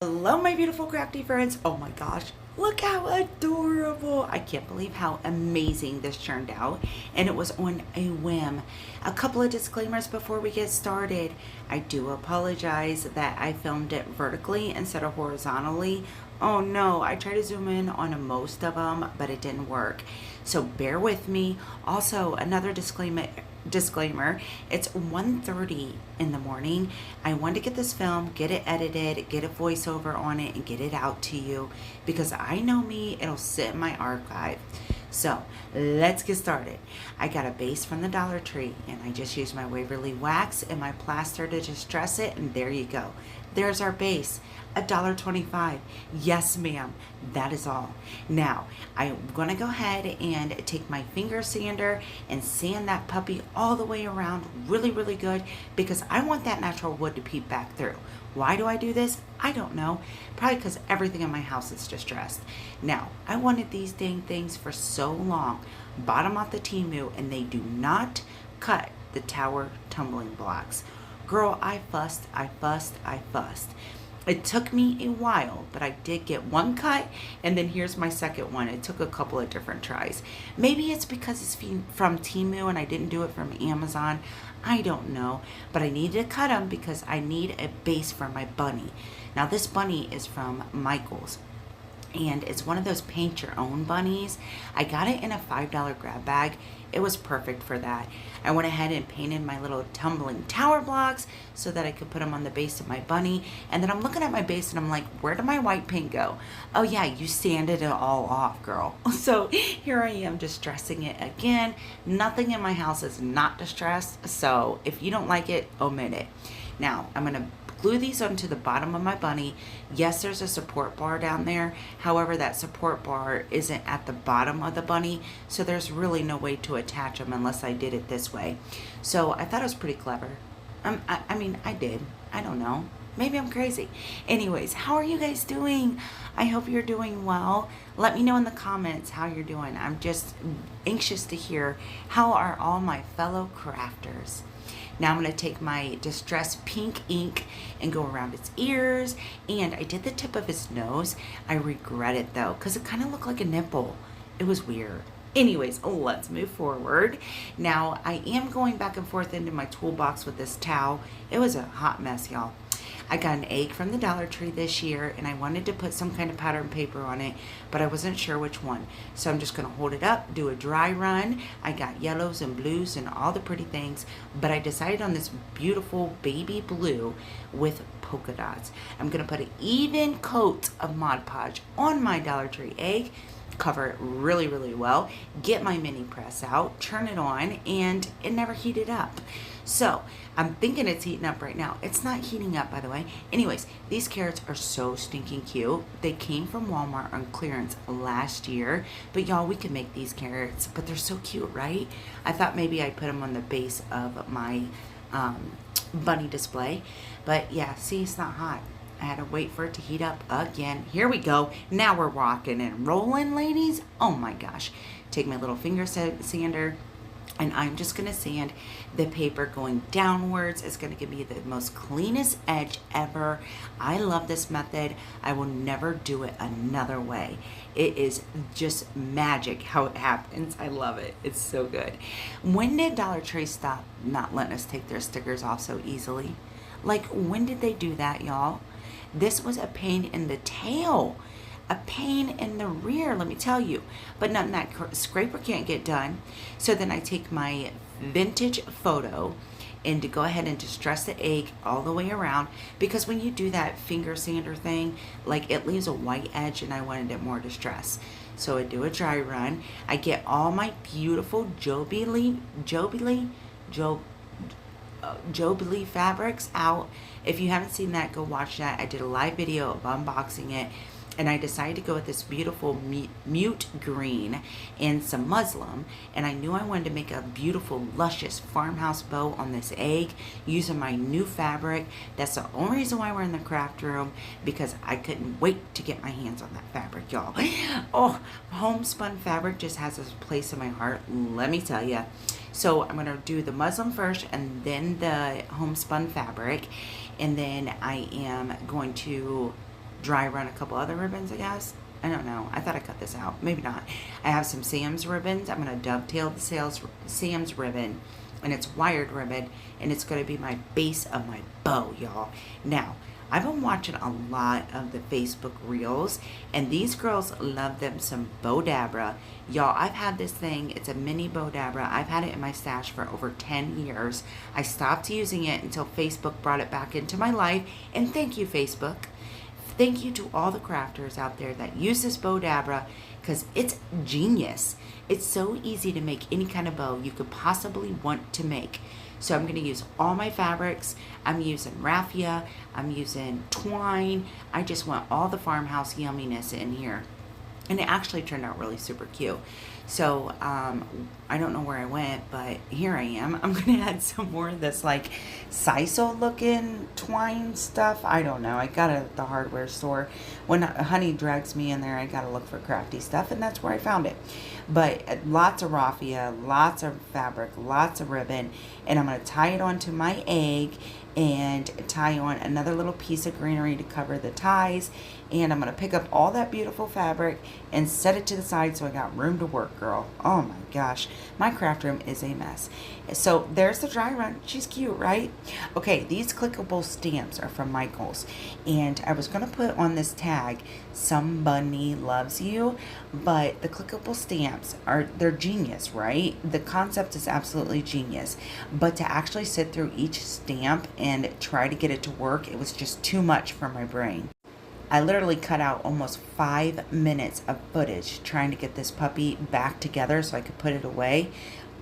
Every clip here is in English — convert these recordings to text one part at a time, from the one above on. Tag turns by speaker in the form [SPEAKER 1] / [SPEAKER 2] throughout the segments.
[SPEAKER 1] Hello, my beautiful crafty friends. Oh my gosh, look how adorable. I can't believe how amazing this turned out. And it was on a whim. A couple of disclaimers before we get started. I do apologize that I filmed it vertically instead of horizontally. Oh no, I tried to zoom in on most of them, but it didn't work. So bear with me. Also, another disclaimer, it's 1:30 in the morning. I want to get this film, get it edited, get a voiceover on it, and get it out to you because I know me, it'll sit in my archive. So let's get started. I got a base from the Dollar Tree and I just used my Waverly wax and my plaster to distress it, and there you go. There's our base, $1.25. Yes, ma'am, that is all. Now, I'm gonna go ahead and take my finger sander and sand that puppy all the way around really, really good because I want that natural wood to peep back through. Why do I do this? I don't know. Probably because everything in my house is distressed. Now, I wanted these dang things for so long. Bought them off the Temu and they do not cut the tower tumbling blocks. Girl, I fussed. It took me a while, but I did get one cut, and then here's my second one. It took a couple of different tries. Maybe it's because it's from Temu and I didn't do it from Amazon. I don't know, but I needed to cut them because I need a base for my bunny. Now this bunny is from Michaels, and it's one of those paint your own bunnies. I got it in a $5 grab bag. It was perfect for that. I went ahead and painted my little tumbling tower blocks so that I could put them on the base of my bunny. And then I'm looking at my base and I'm like, where did my white paint go? Oh yeah, you sanded it all off, girl. So here I am distressing it again. Nothing in my house is not distressed. So if you don't like it, omit it. Now I'm gonna glue these onto the bottom of my bunny. Yes, there's a support bar down there. However, that support bar isn't at the bottom of the bunny, so there's really no way to attach them unless I did it this way. So I thought it was pretty clever. I mean, I did. I don't know. Maybe I'm crazy. Anyways, how are you guys doing? I hope you're doing well. Let me know in the comments how you're doing. I'm just anxious to hear how are all my fellow crafters. Now I'm going to take my distressed pink ink and go around its ears, and I did the tip of his nose. I regret it though because it kind of looked like a nipple. It was weird. Anyways, let's move forward. Now I am going back and forth into my toolbox with this towel. It was a hot mess, y'all. I got an egg from the Dollar Tree this year and I wanted to put some kind of pattern paper on it, but I wasn't sure which one. So I'm just going to hold it up, do a dry run. I got yellows and blues and all the pretty things, but I decided on this beautiful baby blue with polka dots. I'm going to put an even coat of Mod Podge on my Dollar Tree egg, cover it really, really well, get my mini press out, turn it on, and it never heated up. So I'm thinking it's heating up right now. It's not heating up, by the way. Anyways, these carrots are so stinking cute. They came from Walmart on clearance last year, but y'all, we can make these carrots, but they're so cute, right? I thought maybe I'd put them on the base of my bunny display, but yeah, see, it's not hot. I had to wait for it to heat up again. Here we go. Now we're rocking and rolling, ladies. Oh my gosh. Take my little finger sander, and I'm just going to sand the paper going downwards. It's going to give me the most cleanest edge ever. I love this method. I will never do it another way. It is just magic how it happens. I love it. It's so good. When did Dollar Tree stop not letting us take their stickers off so easily? Like, when did they do that, y'all? This was a pain in the tail, a pain in the rear, let me tell you. But nothing that scraper can't get done. So then I take my vintage photo and to go ahead and distress the egg all the way around, because when you do that finger sander thing, like, it leaves a white edge and I wanted it more distressed. So I do a dry run. I get all my beautiful Jobelie fabrics out. If you haven't seen that, go watch that. I did a live video of unboxing it, and I decided to go with this beautiful mute green and some muslin, and I knew I wanted to make a beautiful luscious farmhouse bow on this egg using my new fabric. That's the only reason why we're in the craft room, because I couldn't wait to get my hands on that fabric, y'all. Oh, homespun fabric just has a place in my heart, let me tell you. So I'm going to do the muslin first and then the homespun fabric, and then I am going to dry run a couple other ribbons, I guess. I don't know. I thought I cut this out. Maybe not. I have some Sam's ribbons. I'm going to dovetail the Sam's ribbon, and it's wired ribbon, and it's going to be my base of my bow, y'all. Now, I've been watching a lot of the Facebook Reels, and these girls love them some Bowdabra. Y'all, I've had this thing. It's a mini Bowdabra. I've had it in my stash for over 10 years. I stopped using it until Facebook brought it back into my life, and thank you, Facebook. Thank you to all the crafters out there that use this Bowdabra, because it's genius. It's so easy to make any kind of bow you could possibly want to make. So I'm going to use all my fabrics. I'm using raffia. I'm using twine. I just want all the farmhouse yumminess in here. And it actually turned out really super cute. So I don't know where I went, but here I am. I'm going to add some more of this like sisal looking twine stuff. I don't know. I got it at the hardware store. When Honey drags me in there, I got to look for crafty stuff, and that's where I found it. But lots of raffia, lots of fabric, lots of ribbon, and I'm going to tie it onto my egg and tie on another little piece of greenery to cover the ties. And I'm going to pick up all that beautiful fabric and set it to the side so I got room to work, girl. Oh my gosh, my craft room is a mess. So there's the dry run. She's cute, right? Okay, these clickable stamps are from Michaels, and I was going to put on this tag, "Somebody loves you," but the clickable stamps they're genius, right? The concept is absolutely genius, but to actually sit through each stamp and try to get it to work, it was just too much for my brain. I literally cut out almost 5 minutes of footage trying to get this puppy back together so I could put it away.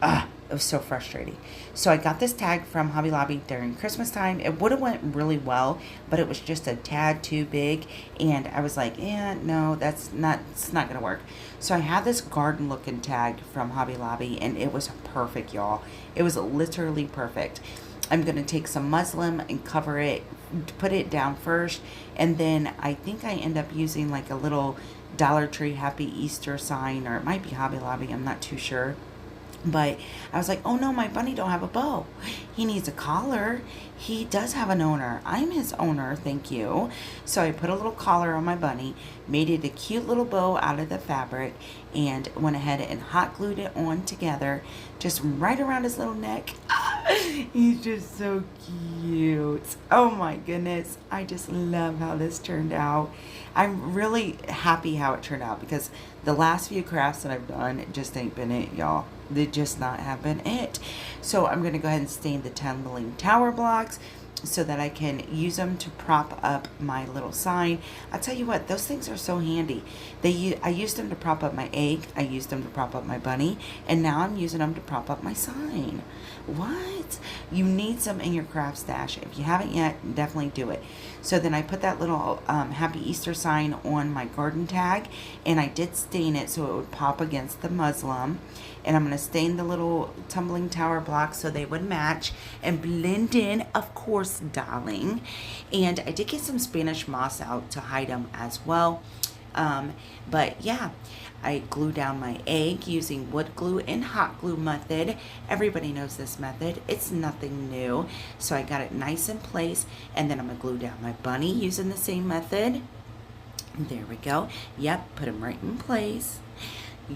[SPEAKER 1] It was so frustrating. So I got this tag from Hobby Lobby during Christmas time. It would have went really well, but it was just a tad too big, and I was like, no, it's not gonna work. So I had this garden looking tag from Hobby Lobby, and it was perfect, y'all. It was literally perfect. I'm going to take some muslin and cover it, put it down first, and then I think I end up using like a little Dollar Tree Happy Easter sign, or it might be Hobby Lobby, I'm not too sure. But I was like, oh no, my bunny don't have a bow. He needs a collar. He does have an owner. I'm his owner, thank you. So I put a little collar on my bunny, made it a cute little bow out of the fabric, and went ahead and hot glued it on together, just right around his little neck. He's just so cute. Oh my goodness. I just love how this turned out. I'm really happy how it turned out, because the last few crafts that I've done, it just ain't been it, y'all. They just not have been it. So I'm going to go ahead and stain the tumbling tower blocks so that I can use them to prop up my little sign. I'll tell you what, those things are so handy. I used them to prop up my egg, I used them to prop up my bunny, and now I'm using them to prop up my sign. What? You need some in your craft stash. If you haven't yet, definitely do it. So then I put that little Happy Easter sign on my garden tag, and I did stain it so it would pop against the muslin. And I'm going to stain the little tumbling tower blocks so they would match and blend in, of course, darling. And I did get some Spanish moss out to hide them as well. But yeah, I glue down my egg using wood glue and hot glue method. Everybody knows this method. It's nothing new. So I got it nice in place, and then I'm going to glue down my bunny using the same method. There we go. Yep, put him right in place.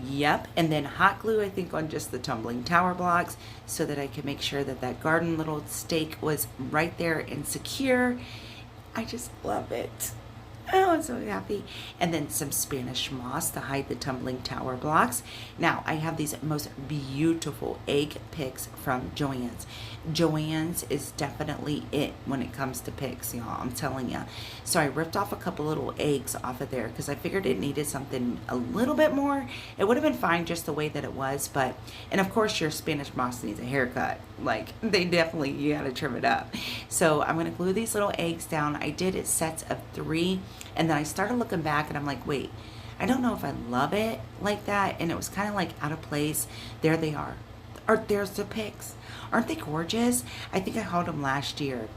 [SPEAKER 1] Yep, and then hot glue, I think, on just the tumbling tower blocks so that I can make sure that that garden little stake was right there and secure. I just love it. Oh, I'm so happy. And then some Spanish moss to hide the tumbling tower blocks. Now, I have these most beautiful egg picks from Joann's. Joann's is definitely it when it comes to picks, y'all. I'm telling you. So I ripped off a couple little eggs off of there because I figured it needed something a little bit more. It would have been fine just the way that it was, but, and of course your Spanish moss needs a haircut. Like, they definitely, you gotta trim it up. So I'm gonna glue these little eggs down. I did it sets of 3, and then I started looking back and I'm like, wait, I don't know if I love it like that. And it was kind of like out of place. There they are. Or there's the picks. Aren't they gorgeous? I think I hauled them last year.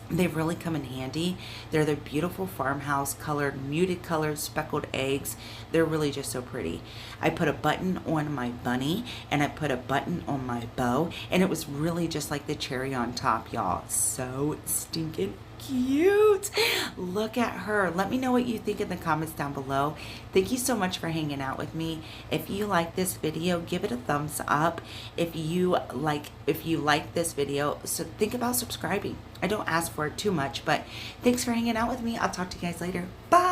[SPEAKER 1] They've really come in handy. They're the beautiful farmhouse colored, muted colored, speckled eggs. They're really just so pretty. I put a button on my bunny, and I put a button on my bow, and it was really just like the cherry on top, y'all. So stinking cute. Look at her. Let me know what you think in the comments down below. Thank you so much for hanging out with me. If you like this video, give it a thumbs up. If you like this video, so think about subscribing. I don't ask for it too much, but thanks for hanging out with me. I'll talk to you guys later. Bye.